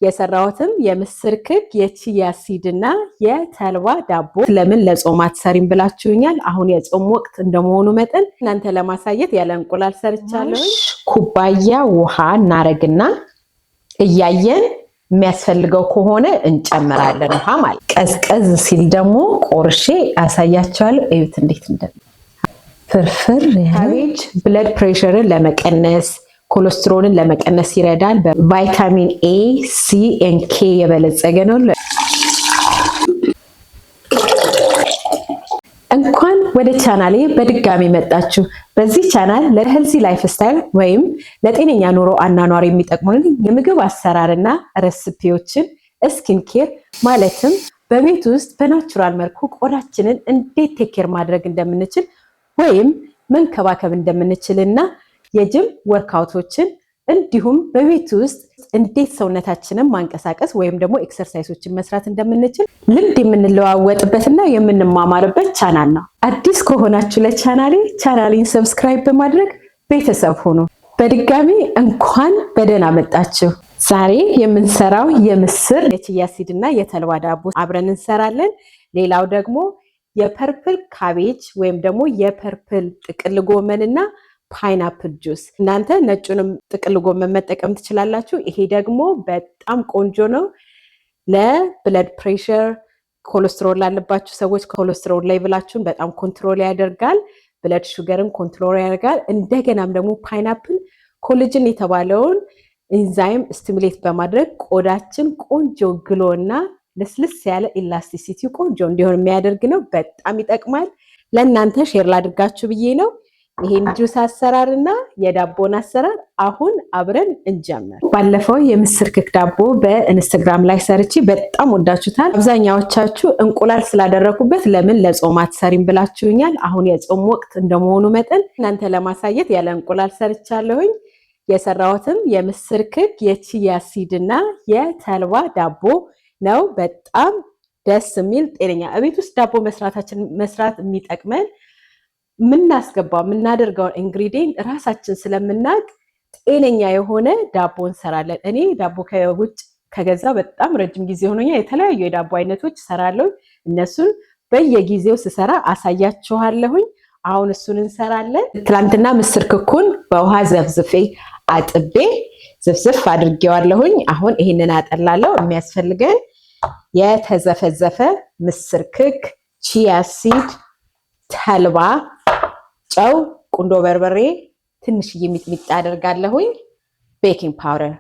የሰራሁትም የምስር ክክ የቺያ ሲድና የተልባ ዳቦ ለምን ለጾም አትሰሪም ብላችሁኛል። አሁን የጾም ወቅት እንደመሆኑ መጠን እናንተ ለማሳየት ያለ እንቁላል ሰርቻለሁ። ኩባያ ውሃ እናረግና እያየን የሚያስፈልገው ከሆነ እንጨምራለን። ውሃ ማለት ቀዝቀዝ ሲል ደግሞ ቆርሼ አሳያችኋለሁ። እዩት እንዴት ፍርፍር ካቤጅ ብለድ ፕሬሸርን ለመቀነስ ኮሌስትሮልን ለመቀነስ ይረዳል። በቫይታሚን ኤ፣ ሲ ኤንድ ኬ የበለጸገ ነው። እንኳን ወደ ቻናሌ በድጋሚ መጣችሁ። በዚህ ቻናል ለሄልዚ ላይፍ ስታይል ወይም ለጤነኛ ኑሮ አኗኗር የሚጠቅሙን የምግብ አሰራርና ሬሲፒዎችን ስኪን ኬር ማለትም በቤት ውስጥ በናቹራል መልኩ ቆዳችንን እንዴት ቴክ ኬር ማድረግ እንደምንችል ወይም መንከባከብ እንደምንችልና የጅም ወርክአውቶችን እንዲሁም በቤት ውስጥ እንዴት ሰውነታችንን ማንቀሳቀስ ወይም ደግሞ ኤክሰርሳይሶችን መስራት እንደምንችል ልምድ የምንለዋወጥበትና የምንማማርበት ቻናል ነው። አዲስ ከሆናችሁ ቻናሌን ሰብስክራይብ በማድረግ ቤተሰብ ሁኑ። በድጋሚ እንኳን በደህና መጣችሁ። ዛሬ የምንሰራው የምስር የቺያ ሲድና የተልባ ዳቦ አብረን እንሰራለን። ሌላው ደግሞ የፐርፕል ካቤጅ ወይም ደግሞ የፐርፕል ጥቅል ጎመንና ፓይናፕል ጁስ። እናንተ ነጩንም ጥቅል ጎመን መጠቀም ትችላላችሁ። ይሄ ደግሞ በጣም ቆንጆ ነው ለብለድ ፕሬሸር፣ ኮሌስትሮል ላለባችሁ ሰዎች ኮሌስትሮል ሌቭላችሁን በጣም ኮንትሮል ያደርጋል። ብለድ ሹገርን ኮንትሮል ያደርጋል። እንደገናም ደግሞ ፓይናፕል ኮላጅን የተባለውን ኢንዛይም ስቲሙሌት በማድረግ ቆዳችን ቆንጆ ግሎና ለስለስ ያለ ኢላስቲሲቲ ቆንጆ እንዲሆን የሚያደርግ ነው። በጣም ይጠቅማል። ለእናንተ ሼር ላድርጋችሁ ብዬ ነው። ይሄን ጁስ አሰራርና የዳቦን አሰራር አሁን አብረን እንጀምር። ባለፈው የምስር ክክ ዳቦ በኢንስታግራም ላይ ሰርቼ በጣም ወዳችሁታል። አብዛኛዎቻችሁ እንቁላል ስላደረኩበት ለምን ለጾም አትሰሪም ብላችሁኛል። አሁን የጾም ወቅት እንደመሆኑ መጠን እናንተ ለማሳየት ያለ እንቁላል ሰርቻለሁኝ። የሰራሁትም የምስር ክክ የቺያ ሲድና የተልባ ዳቦ ነው። በጣም ደስ የሚል ጤነኛ እቤት ውስጥ ዳቦ መስራት የሚጠቅመን ምናስገባው ምናደርገውን ኢንግሪዲየንት ራሳችን ስለምናቅ ጤነኛ የሆነ ዳቦ እንሰራለን። እኔ ዳቦ ከውጭ ከገዛ በጣም ረጅም ጊዜ ሆኖኛል። የተለያዩ የዳቦ አይነቶች ሰራለሁ። እነሱን በየጊዜው ስሰራ አሳያችኋለሁኝ። አሁን እሱን እንሰራለን። ትላንትና ምስር ክኩን በውሃ ዘፍዝፌ አጥቤ ዝፍዝፍ አድርጌዋለሁኝ። አሁን ይሄንን አጠላለሁ። የሚያስፈልገን የተዘፈዘፈ ምስር ክክ፣ ቺያ ሲድ፣ ተልባ፣ ጨው፣ ቁንዶ በርበሬ፣ ትንሽዬ ሚጥሚጣ አደርጋለሁኝ፣ ቤኪንግ ፓውደር።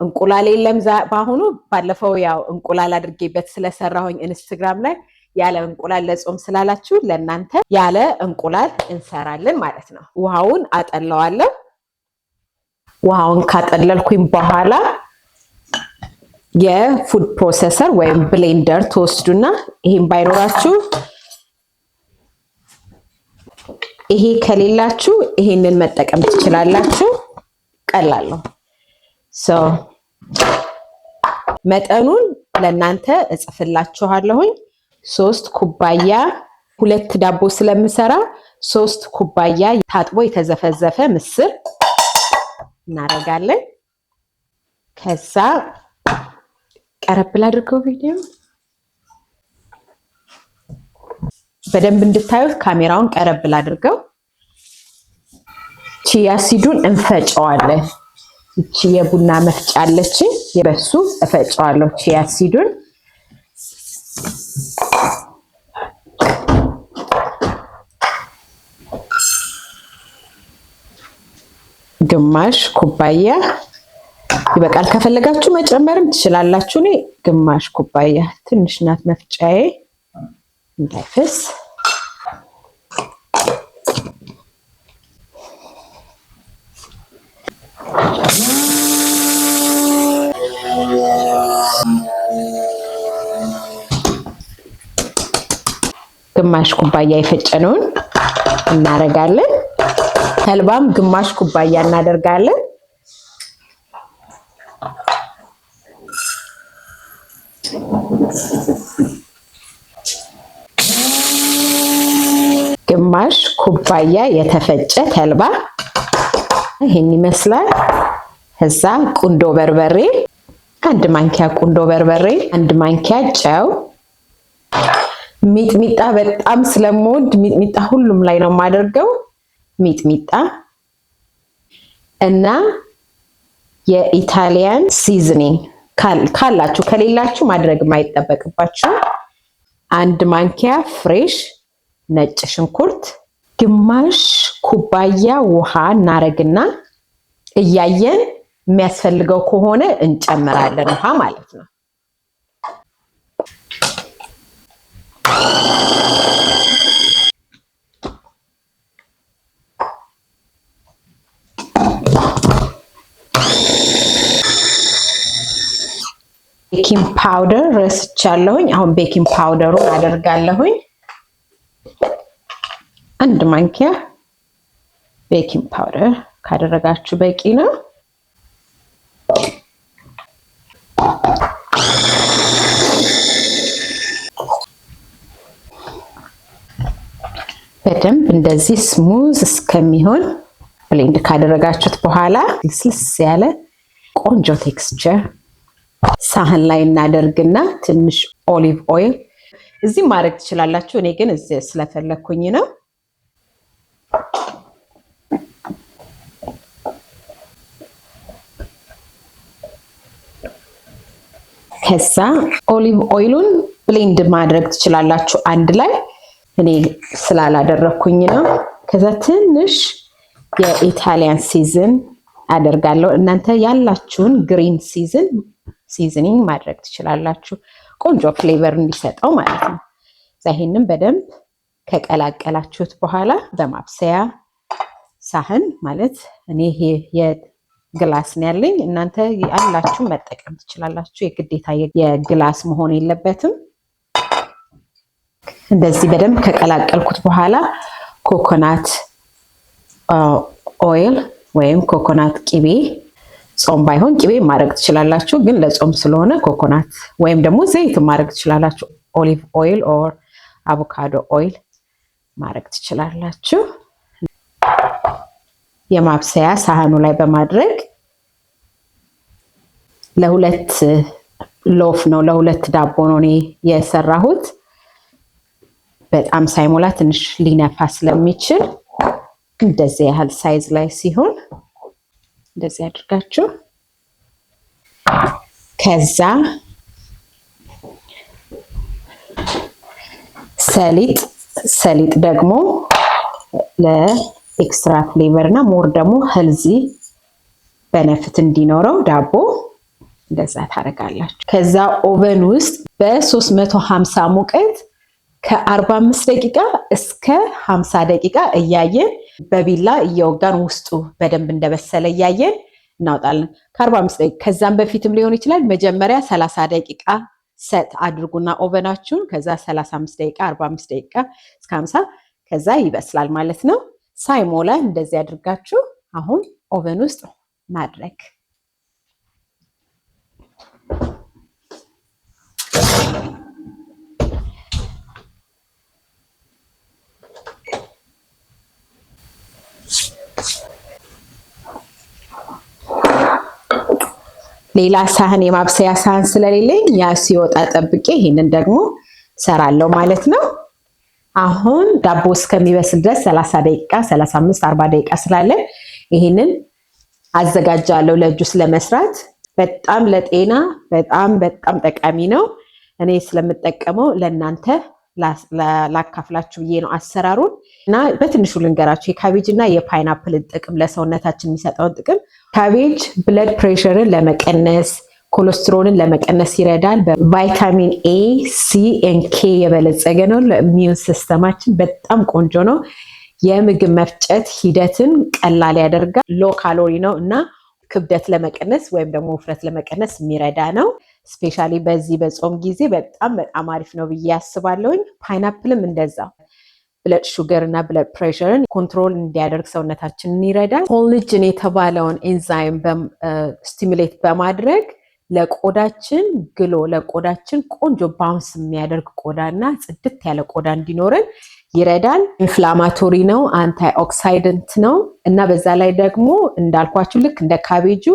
እንቁላል የለም በአሁኑ። ባለፈው ያው እንቁላል አድርጌበት ስለሰራሁኝ ኢንስታግራም ላይ ያለ እንቁላል ለጾም ስላላችሁ ለእናንተ ያለ እንቁላል እንሰራለን ማለት ነው። ውሃውን አጠለዋለሁ። ውሃውን ካጠለልኩኝ በኋላ የፉድ ፕሮሰሰር ወይም ብሌንደር ተወስዱና ይሄን ባይኖራችሁ ይሄ ከሌላችሁ ይሄንን መጠቀም ትችላላችሁ። ቀላል ነው። መጠኑን ለእናንተ እጽፍላችኋለሁኝ። 3 ኩባያ 2 ዳቦ ስለምሰራ 3 ኩባያ ታጥቦ የተዘፈዘፈ ምስር እናደርጋለን። ከዛ ቀረብ ላድርገው ቪዲዮ በደንብ እንድታዩት ካሜራውን ቀረብ ላድርገው። ቺያ ሲዱን እንፈጨዋለን። እቺ የቡና መፍጫ አለች፣ የበሱ እፈጨዋለሁ ቺያ ሲዱን። ግማሽ ኩባያ ይበቃል። ከፈለጋችሁ መጨመርም ትችላላችሁ። እኔ ግማሽ ኩባያ ትንሽ ናት መፍጫዬ እንዳይፈስ። ግማሽ ኩባያ የፈጨነውን እናደርጋለን። ተልባም ግማሽ ኩባያ እናደርጋለን። ግማሽ ኩባያ የተፈጨ ተልባ ይሄን ይመስላል። ከዛ ቁንዶ በርበሬ 1 ማንኪያ ቁንዶ በርበሬ፣ 1 ማንኪያ ጨው፣ ሚጥሚጣ በጣም ስለምወድ ሚጥሚጣ ሁሉም ላይ ነው የማደርገው። ሚጥሚጣ እና የኢታሊያን ሲዝኒንግ ካላችሁ ከሌላችሁ ማድረግ የማይጠበቅባችሁ 1 ማንኪያ ፍሬሽ ነጭ ሽንኩርት፣ ግማሽ ኩባያ ውሃ እናረግና እያየን የሚያስፈልገው ከሆነ እንጨምራለን ውሃ ማለት ነው። ቤኪንግ ፓውደር ረስቻለሁኝ። አሁን ቤኪንግ ፓውደሩን አደርጋለሁኝ። 1 ማንኪያ ቤኪንግ ፓውደር ካደረጋችሁ በቂ ነው። በደንብ እንደዚህ ስሙዝ እስከሚሆን ብሌንድ ካደረጋችሁት በኋላ ልስልስ ያለ ቆንጆ ቴክስቸር ሳህን ላይ እናደርግና ትንሽ ኦሊቭ ኦይል እዚህ ማድረግ ትችላላችሁ። እኔ ግን እዚህ ስለፈለኩኝ ነው። ከዛ ኦሊቭ ኦይሉን ብሌንድ ማድረግ ትችላላችሁ አንድ ላይ። እኔ ስላላደረኩኝ ነው። ከዛ ትንሽ የኢታሊያን ሲዝን አደርጋለሁ። እናንተ ያላችሁን ግሪን ሲዝኒንግ ማድረግ ትችላላችሁ፣ ቆንጆ ፍሌቨር እንዲሰጠው ማለት ነው። ይሄንን በደንብ ከቀላቀላችሁት በኋላ በማብሰያ ሳህን ማለት እኔ ይሄ የግላስ ነው ያለኝ፣ እናንተ ያላችሁ መጠቀም ትችላላችሁ። የግዴታ የግላስ መሆን የለበትም። እንደዚህ በደንብ ከቀላቀልኩት በኋላ ኮኮናት ኦይል ወይም ኮኮናት ቅቤ፣ ጾም ባይሆን ቅቤ ማድረግ ትችላላችሁ፣ ግን ለጾም ስለሆነ ኮኮናት ወይም ደግሞ ዘይት ማድረግ ትችላላችሁ። ኦሊቭ ኦይል ኦር አቮካዶ ኦይል ማድረግ ትችላላችሁ። የማብሰያ ሳህኑ ላይ በማድረግ ለሁለት ሎፍ ነው ለሁለት ዳቦ ነው እኔ የሰራሁት። በጣም ሳይሞላ ትንሽ ሊነፋ ስለሚችል እንደዚህ ያህል ሳይዝ ላይ ሲሆን እንደዚህ አድርጋችሁ ከዛ ሰሊጥ ደግሞ ለኤክስትራ ፍሌቨር እና ሞር ደግሞ ሄልዚ በነፍት እንዲኖረው ዳቦ እንደዛ ታደርጋላችሁ። ከዛ ኦቨን ውስጥ በ350 ሙቀት ከ45 ደቂቃ እስከ 50 ደቂቃ እያየን በቢላ እየወጋን ውስጡ በደንብ እንደበሰለ እያየን እናውጣለን። ከ45 ደቂቃ ከዛም በፊትም ሊሆን ይችላል። መጀመሪያ 30 ደቂቃ ሰት አድርጉና ኦቨናችሁን፣ ከዛ 35 ደቂቃ 45 ደቂቃ እስከ 50 ከዛ ይበስላል ማለት ነው። ሳይሞላ እንደዚህ አድርጋችሁ አሁን ኦቨን ውስጥ ማድረግ። ሌላ ሳህን የማብሰያ ሳህን ስለሌለኝ ያ ሲወጣ ጠብቄ ይሄንን ደግሞ ሰራለሁ ማለት ነው። አሁን ዳቦ እስከሚበስል ድረስ 30 ደቂቃ 35 40 ደቂቃ ስላለ ይሄንን አዘጋጃለሁ ለጁስ ለመስራት። በጣም ለጤና በጣም ጠቃሚ ነው። እኔ ስለምጠቀመው ለእናንተ ላካፍላችሁ ብዬ ነው አሰራሩን እና በትንሹ ልንገራችሁ የካቤጅ እና የፓይናፕልን ጥቅም፣ ለሰውነታችን የሚሰጠውን ጥቅም። ካቤጅ ብለድ ፕሬሸርን ለመቀነስ፣ ኮሌስትሮልን ለመቀነስ ይረዳል። በቫይታሚን ኤ፣ ሲ ኤንድ ኬ የበለጸገ ነው። ለኢሚዩን ሲስተማችን በጣም ቆንጆ ነው። የምግብ መፍጨት ሂደትን ቀላል ያደርጋል። ሎ ካሎሪ ነው እና ክብደት ለመቀነስ ወይም ደግሞ ውፍረት ለመቀነስ የሚረዳ ነው። ስፔሻሊ በዚህ በጾም ጊዜ በጣም አሪፍ ነው ብዬ አስባለሁኝ። ፓይናፕልም እንደዛው ብለድ ሹገር እና ብለድ ፕሬሸርን ኮንትሮል እንዲያደርግ ሰውነታችንን ይረዳል። ኮላጅን የተባለውን ኤንዛይም ስቲሙሌት በማድረግ ለቆዳችን ለቆዳችን ቆንጆ ባውንስ የሚያደርግ ቆዳና ጽድት ያለ ቆዳ እንዲኖረን ይረዳል። ኢንፍላማቶሪ ነው፣ አንታይ ኦክሳይደንት ነው እና በዛ ላይ ደግሞ እንዳልኳችሁ ልክ እንደ ካቤጁ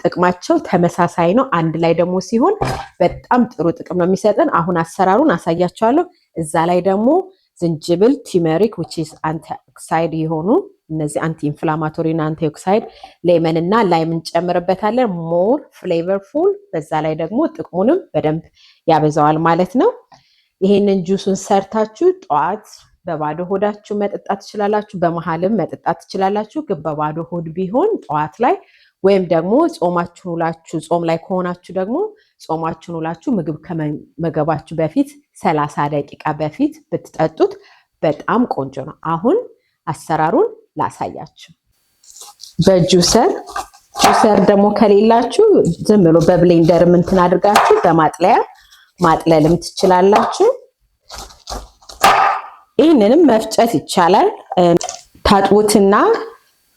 ጥቅማቸው ተመሳሳይ ነው። አንድ ላይ ደግሞ ሲሆን በጣም ጥሩ ጥቅም ነው የሚሰጠን። አሁን አሰራሩን አሳያችኋለሁ። እዛ ላይ ደግሞ ዝንጅብል፣ ቲመሪክ which is አንቲኦክሳይድ የሆኑ እነዚህ አንቲ ኢንፍላማቶሪ እና አንቲኦክሳይድ፣ ሌመን እና ላይም እንጨምርበታለን ሞር ፍሌቨርፉል። በዛ ላይ ደግሞ ጥቅሙንም በደንብ ያበዛዋል ማለት ነው። ይሄንን ጁሱን ሰርታችሁ ጠዋት በባዶ ሆዳችሁ መጠጣት ትችላላችሁ። በመሃልም መጠጣት ትችላላችሁ። ግን በባዶ ሆድ ቢሆን ጠዋት ላይ ወይም ደግሞ ጾማችሁን ውላችሁ ጾም ላይ ከሆናችሁ ደግሞ ጾማችሁን ውላችሁ ምግብ ከመገባችሁ በፊት 30 ደቂቃ በፊት ብትጠጡት በጣም ቆንጆ ነው። አሁን አሰራሩን ላሳያችሁ። በጁሰር ደግሞ ከሌላችሁ ዝም ብሎ በብሌንደር እንትን አድርጋችሁ በማጥለያ ማጥለልም ትችላላችሁ። ይህንንም መፍጨት ይቻላል። ታጥቡትና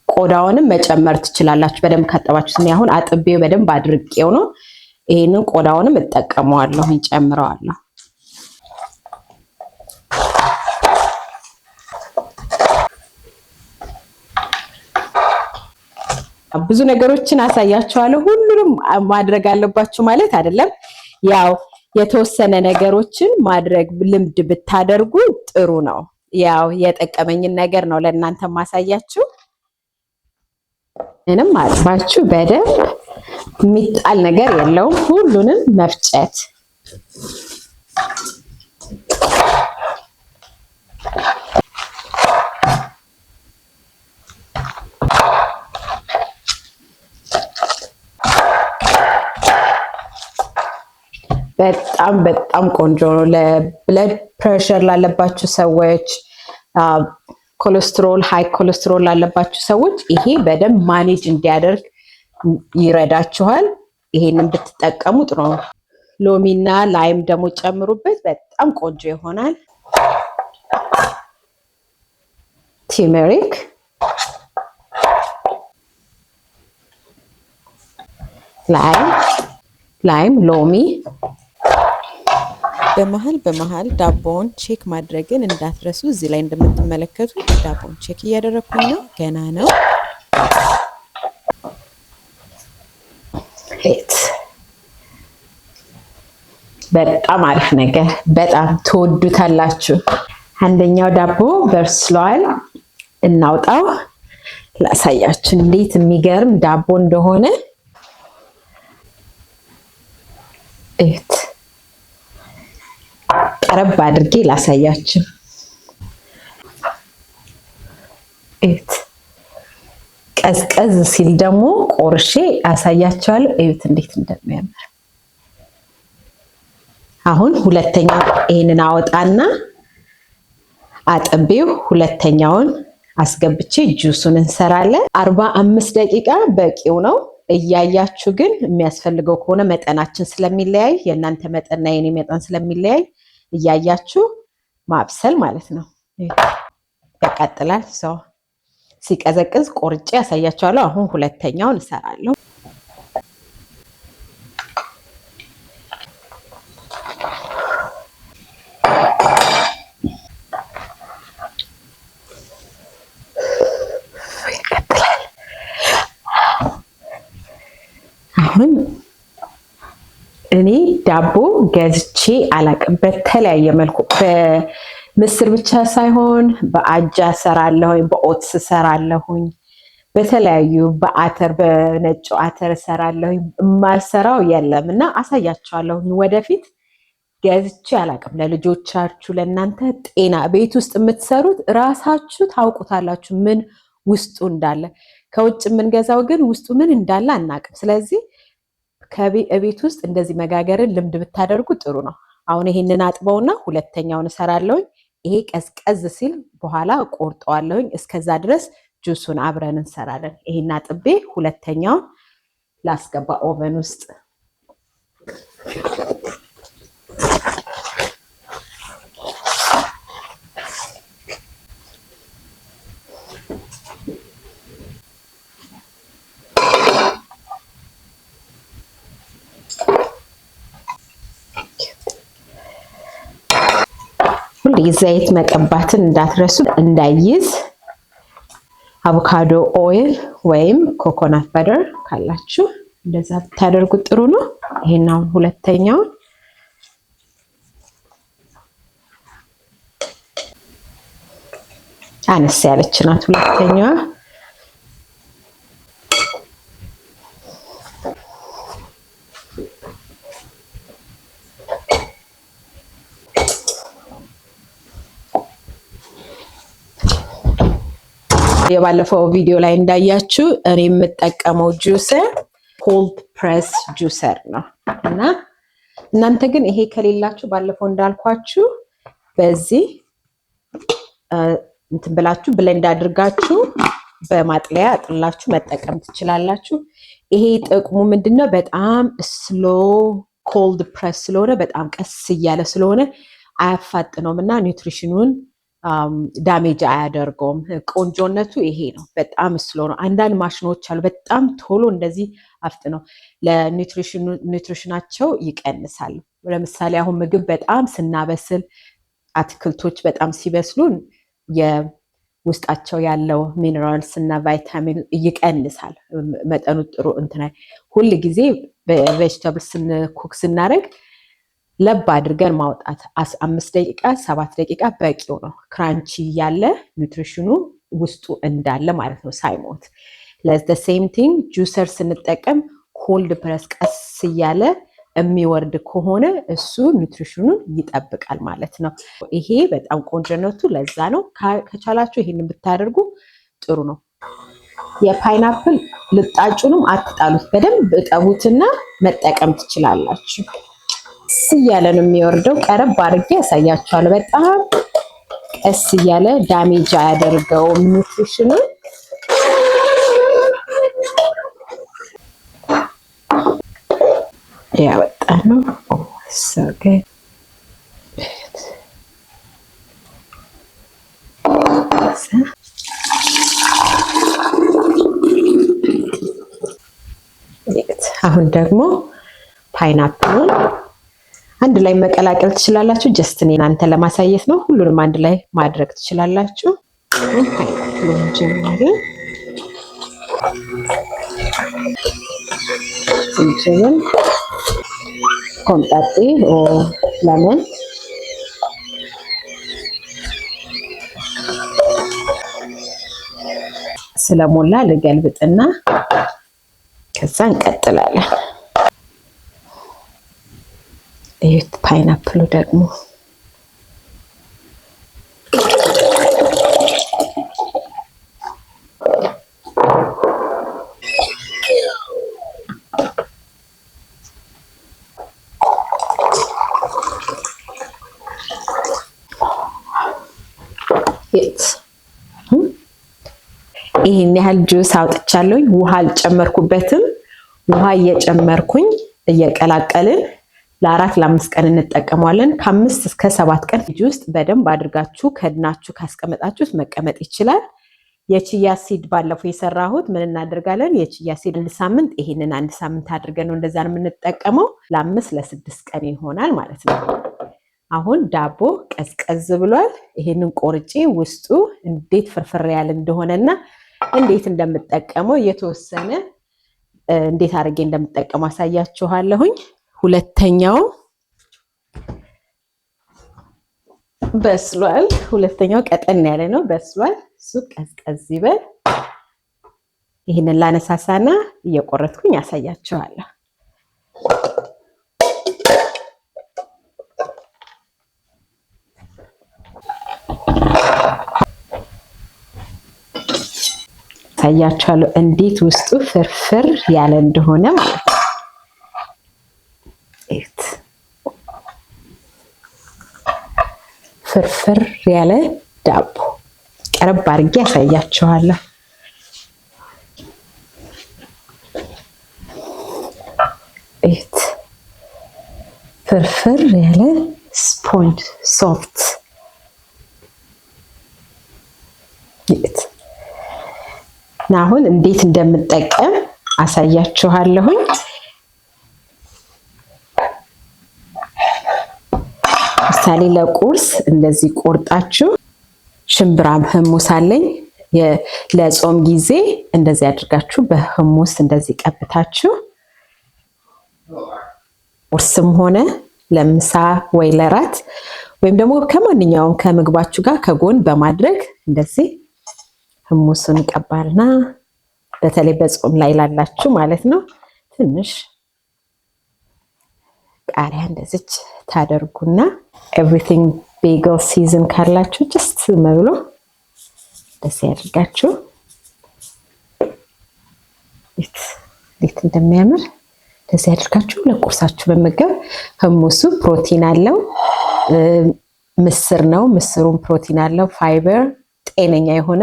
ቆዳውንም መጨመር ትችላላችሁ። በደንብ ካጠባችሁት እኔ አሁን አጥቤው በደንብ አድርቄው ነው። ይሄንን ቆዳውንም እጠቀመዋለሁ፣ እንጨምረዋለሁ። ብዙ ነገሮችን አሳያችኋለሁ። ሁሉንም ማድረግ አለባችሁ ማለት አይደለም። ያው የተወሰነ ነገሮችን ማድረግ ልምድ ብታደርጉ ጥሩ ነው። ያው የጠቀመኝን ነገር ነው ለእናንተ ማሳያችሁ። ምንም አጥባችሁ በደንብ የሚጣል ነገር የለውም። ሁሉንም መፍጨት በጣም ቆንጆ ነው። ለብለድ ፕሬሸር ላለባችሁ ሰዎች፣ ኮሌስትሮል ሃይ ኮሌስትሮል ላለባችሁ ሰዎች ይሄ በደንብ ማኔጅ እንዲያደርግ ይረዳችኋል። ይሄንን ብትጠቀሙ ጥሩ ነው። ሎሚና ላይም ደግሞ ጨምሩበት፣ በጣም ቆንጆ ይሆናል። ቲመሪክ ላይም ሎሚ በመሃል ዳቦውን ቼክ ማድረግን እንዳትረሱ። እዚህ ላይ እንደምትመለከቱት ዳቦውን ቼክ እያደረኩኝ ነው። ገና ነው። በጣም አሪፍ ነገር፣ በጣም ትወዱታላችሁ። አንደኛው ዳቦ በስሏል። እናውጣው፣ ላሳያችሁ እንዴት የሚገርም ዳቦ እንደሆነ። ቀረብ አድርጌ ላሳያችሁ። ቀዝቀዝ ሲል ደግሞ ቆርሼ አሳያችኋለሁ። እዩት እንዴት እንደሚያምር። አሁን ሁለተኛው ይሄንን አወጣና አጥቤው ሁለተኛውን አስገብቼ ጁሱን እንሰራለን። 45 ደቂቃ በቂው ነው። እያያችሁ ግን የሚያስፈልገው ከሆነ መጠናችን ስለሚለያይ የእናንተ መጠንና የኔ መጠን ስለሚለያይ እያያችሁ ማብሰል ማለት ነው። ያቃጥላል። ሰው ሲቀዘቅዝ ቆርጬ ያሳያችኋለሁ። አሁን ሁለተኛውን እሰራለሁ። አሁን እኔ ዳቦ ገዝቼ አላቅም። በተለያየ መልኩ በምስር ብቻ ሳይሆን በአጃ ሰራለሁኝ፣ በኦትስ ሰራለሁኝ፣ በተለያዩ በአተር በነጭ አተር ሰራለሁኝ። የማልሰራው የለም እና አሳያችኋለሁኝ ወደፊት። ገዝቼ አላቅም። ለልጆቻችሁ ለእናንተ ጤና ቤት ውስጥ የምትሰሩት ራሳችሁ ታውቁታላችሁ ምን ውስጡ እንዳለ። ከውጭ የምንገዛው ግን ውስጡ ምን እንዳለ አናቅም። ስለዚህ ከቤት ውስጥ እንደዚህ መጋገርን ልምድ ብታደርጉ ጥሩ ነው። አሁን ይሄንን አጥበውና ሁለተኛውን እሰራለሁኝ። ይሄ ቀዝቀዝ ሲል በኋላ ቆርጠዋለሁኝ። እስከዛ ድረስ ጁሱን አብረን እንሰራለን። ይሄን አጥቤ ሁለተኛውን ላስገባ ኦቨን ውስጥ። ሁሌ ዘይት መቀባትን እንዳትረሱ። እንዳይዝ አቮካዶ ኦይል ወይም ኮኮናት በተር ካላችሁ እንደዛ ብታደርጉት ጥሩ ነው። ይሄን አሁን ሁለተኛው አነስ ያለች ናት ሁለተኛዋ። የባለፈው ቪዲዮ ላይ እንዳያችሁ እኔ የምጠቀመው ጁሰር ኮልድ ፕሬስ ጁሰር ነው እና እናንተ ግን ይሄ ከሌላችሁ ባለፈው እንዳልኳችሁ በዚህ እንትን ብላችሁ ብሌንድ አድርጋችሁ በማጥለያ አጥላችሁ መጠቀም ትችላላችሁ። ይሄ ጥቅሙ ምንድነው? በጣም ስሎ ኮልድ ፕሬስ ስለሆነ በጣም ቀስ እያለ ስለሆነ አያፋጥነውም እና ኒውትሪሽኑን ዳሜጅ አያደርገውም። ቆንጆነቱ ይሄ ነው። በጣም ስሎ ነው። አንዳንድ ማሽኖች አሉ በጣም ቶሎ እንደዚህ አፍጥነው ለኒውትሪሽናቸው ይቀንሳሉ። ለምሳሌ አሁን ምግብ በጣም ስናበስል አትክልቶች በጣም ሲበስሉን የውስጣቸው ያለው ሚነራልስ እና ቫይታሚን ይቀንሳል መጠኑ ጥሩ እንትና ሁሉ ጊዜ በቬጅታብልስ ኩክ ስናደርግ ለብ አድርገን ማውጣት 5 ደቂቃ 7 ደቂቃ በቂው ነው። ክራንቺ ያለ ኒውትሪሽኑ ውስጡ እንዳለ ማለት ነው ሳይሞት። ለዘ ሴም ቲንግ ጁሰር ስንጠቀም ኮልድ ፕሬስ ቀስ እያለ የሚወርድ ከሆነ እሱ ኒውትሪሽኑን ይጠብቃል ማለት ነው። ይሄ በጣም ቆንጆነቱ ለዛ ነው። ከቻላችሁ ይሄንን ብታደርጉ ጥሩ ነው። የፓይናፕል ልጣጩንም አትጣሉት፣ በደንብ እጠቡትና መጠቀም ትችላላችሁ። እያለ ነው የሚወርደው። ቀረብ አድርጌ ያሳያችኋለሁ። በጣም ቀስ እያለ ዳሜጅ አያደርገውም ኒውትሪሽኑን። ያወጣ ነው ሰገ አሁን ደግሞ ፓይናፕሉን አንድ ላይ መቀላቀል ትችላላችሁ። ጀስት እኔ እናንተ ለማሳየት ነው። ሁሉንም አንድ ላይ ማድረግ ትችላላችሁ። ፓይናፕሉን ጀምሪ እንትን ኮምጣጤ ኦ ለምን ስለሞላ ልገልብጥና ከዛ እንቀጥላለን። ይሄ ፓይናፕሉ ደግሞ ይሄን ያህል ጁስ አውጥቻለሁኝ። ውሃ አልጨመርኩበትም። ውሃ እየጨመርኩኝ እየቀላቀልን ለ4 ለ5 ቀን እንጠቀመዋለን። ከ5 እስከ 7 ቀን ፍሪጅ ውስጥ በደንብ አድርጋችሁ ከድናችሁ ካስቀመጣችሁት መቀመጥ ይችላል። የቺያ ሲድ ባለፈው የሰራሁት ምን እናደርጋለን? የቺያ ሲድ 1 ሳምንት ይሄንን 1 ሳምንት አድርገን ነው እንደዛ ነው የምንጠቀመው። ለ5 ለ6 ቀን ይሆናል ማለት ነው። አሁን ዳቦ ቀዝቀዝ ብሏል። ይሄንን ቆርጬ ውስጡ እንዴት ፍርፍር ያለ እንደሆነና እንዴት እንደምጠቀመው የተወሰነ እንዴት አድርጌ እንደምጠቀመው አሳያችኋለሁኝ። ሁለተኛው በስሏል። ሁለተኛው ቀጠን ያለ ነው፣ በስሏል። እሱ ቀዝቀዝ ይበል። ይሄንን ላነሳሳና እየቆረጥኩኝ አሳያችኋለሁ። አሳያችኋለሁ እንዴት ውስጡ ፍርፍር ያለ እንደሆነ ማለት ነው። ፍርፍር ያለ ዳቦ ቀረብ አድርጌ ያሳያችኋለሁ። እት ፍርፍር ያለ ስፖንጅ ሶፍት እት አሁን እንዴት እንደምጠቀም አሳያችኋለሁኝ። ለምሳሌ ለቁርስ እንደዚህ ቆርጣችሁ ሽምብራም ህሙስ አለኝ ለጾም ጊዜ እንደዚህ አድርጋችሁ በህሙስ እንደዚህ ቀብታችሁ ቁርስም ሆነ ለምሳ ወይ ለራት ወይም ደግሞ ከማንኛውም ከምግባችሁ ጋር ከጎን በማድረግ እንደዚህ ህሙስን ቀባልና በተለይ በጾም ላይ ላላችሁ ማለት ነው ትንሽ ቃሪያ እንደዚህ ታደርጉና ኤቭሪቲንግ ቤግል ሲዝን ካላችሁ ጀስት መብሎ እንደዚህ ያድርጋችሁ እንዴት እንደሚያምር እንደዚህ ያድርጋችሁ ለቁርሳችሁ መመገብ። ህሙሱ ፕሮቲን አለው፣ ምስር ነው፣ ምስሩም ፕሮቲን አለው፣ ፋይበር፣ ጤነኛ የሆነ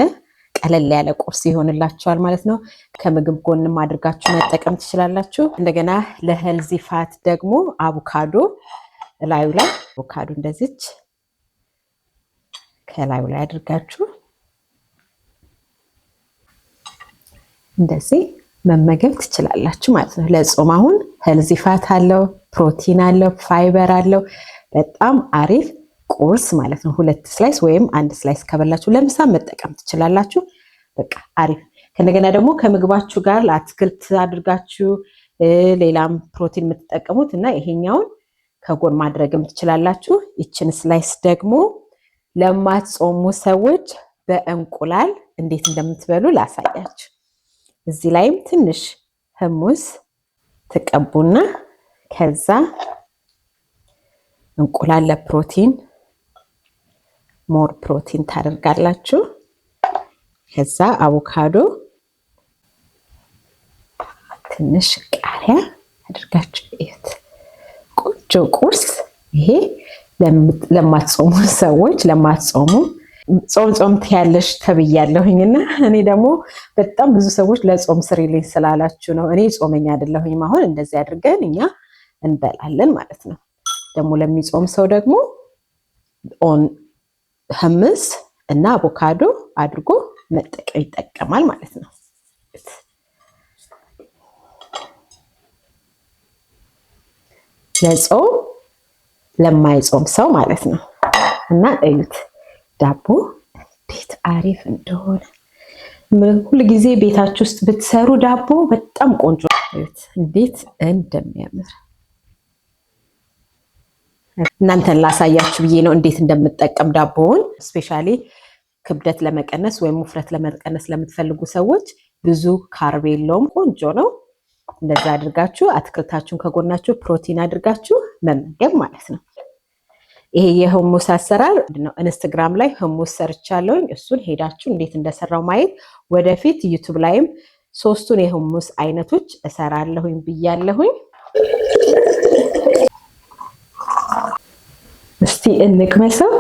ቀለል ያለ ቁርስ ይሆንላችኋል ማለት ነው። ከምግብ ጎንም አድርጋችሁ መጠቀም ትችላላችሁ። እንደገና ለሄልዚ ፋት ደግሞ አቮካዶ ላዩ ላይ አቮካዶ እንደዚች ከላዩ ላይ አድርጋችሁ እንደዚህ መመገብ ትችላላችሁ ማለት ነው። ለጾም አሁን ሄልዚ ፋት አለው፣ ፕሮቲን አለው፣ ፋይበር አለው። በጣም አሪፍ ቁርስ ማለት ነው። 2 ስላይስ ወይም 1 ስላይስ ከበላችሁ ለምሳ መጠቀም ትችላላችሁ። በቃ አሪፍ። ከነገና ደግሞ ከምግባችሁ ጋር ለአትክልት አድርጋችሁ ሌላም ፕሮቲን የምትጠቀሙት እና ይሄኛውን ከጎን ማድረግም ትችላላችሁ። ይችን ስላይስ ደግሞ ለማትጾሙ ሰዎች በእንቁላል እንዴት እንደምትበሉ ላሳያችሁ። እዚህ ላይም ትንሽ ህሙስ ተቀቡና ከዛ እንቁላል ለፕሮቲን ሞር ፕሮቲን ታደርጋላችሁ። ከዛ አቮካዶ ትንሽ ቃሪያ አድርጋችሁ እዩት። ቆንጆ ቁርስ ይሄ ለማትጾሙ ሰዎች ለማትጾሙ ጾም ትያለሽ ተብያለሁኝና እኔ ደግሞ በጣም ብዙ ሰዎች ለጾም ስሪልኝ ስላላችሁ ነው። እኔ ጾመኛ አይደለሁኝም። አሁን እንደዚህ አድርገን እኛ እንበላለን ማለት ነው። ደግሞ ለሚጾም ሰው ደግሞ ህምስ እና አቮካዶ አድርጎ መጠቀም ይጠቀማል ማለት ነው። ለጾም ለማይጾም ሰው ማለት ነው። እና እዩት ዳቦ እንዴት አሪፍ እንደሆነ። ሁሉ ጊዜ ቤታችሁ ውስጥ ብትሰሩ ዳቦ በጣም ቆንጆ እዩት እንዴት እንደሚያምር። እናንተን ላሳያችሁ ብዬ ነው እንዴት እንደምጠቀም ዳቦውን። ስፔሻሊ ክብደት ለመቀነስ ወይም ውፍረት ለመቀነስ ለምትፈልጉ ሰዎች ብዙ ካርብ የለውም፣ ቆንጆ ነው። እንደዛ አድርጋችሁ አትክልታችሁን ከጎናችሁ ፕሮቲን አድርጋችሁ መመገብ ማለት ነው። ይሄ የህሙስ አሰራር ነው። ኢንስታግራም ላይ ህሙስ ሰርቻለሁኝ። እሱን ሄዳችሁ እንዴት እንደሰራው ማየት። ወደፊት ዩቲዩብ ላይም 3ቱን የህሙስ አይነቶች እሰራለሁኝ ብያለሁኝ። እስቲ እንቅመሰው።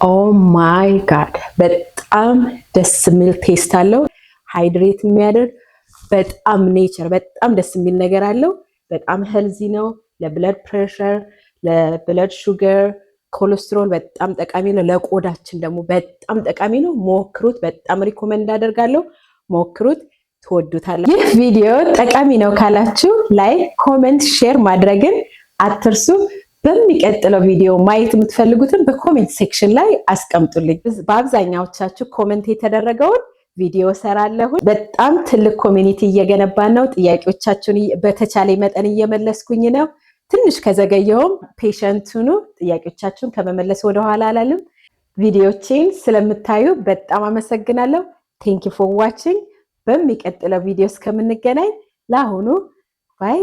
ኦ ማይ ጋድ በጣም ደስ የሚል ቴስት አለው። ሃይድሬት የሚያደርግ በጣም ኔቸር በጣም ደስ የሚል ነገር አለው። በጣም ሄልዚ ነው። ለብለድ ፕሬሸር፣ ለብለድ ሹገር፣ ኮሌስትሮል በጣም ጠቃሚ ነው። ለቆዳችን ደግሞ በጣም ጠቃሚ ነው። ሞክሩት። በጣም ሪኮመንድ አደርጋለሁ። ሞክሩት፣ ትወዱታላችሁ። ይህ ቪዲዮ ጠቃሚ ነው ካላችሁ ላይክ፣ ኮሜንት፣ ሼር ማድረግን አትርሱ። በሚቀጥለው ቪዲዮ ማየት የምትፈልጉትን በኮሜንት ሴክሽን ላይ አስቀምጡልኝ። በአብዛኛዎቻችሁ ኮሜንት የተደረገውን ቪዲዮ ሰራለሁ። በጣም ትልቅ ኮሚኒቲ እየገነባን ነው። ጥያቄዎቻችሁን በተቻለ መጠን እየመለስኩኝ ነው። ትንሽ ከዘገየውም ፔሸንት ሁኑ። ጥያቄዎቻችሁን ከመመለስ ወደኋላ አላልም። ቪዲዮቼን ስለምታዩ በጣም አመሰግናለሁ። ቴንክ ዩ ፎር ዋቺንግ። በሚቀጥለው ቪዲዮ እስከምንገናኝ ለአሁኑ ባይ።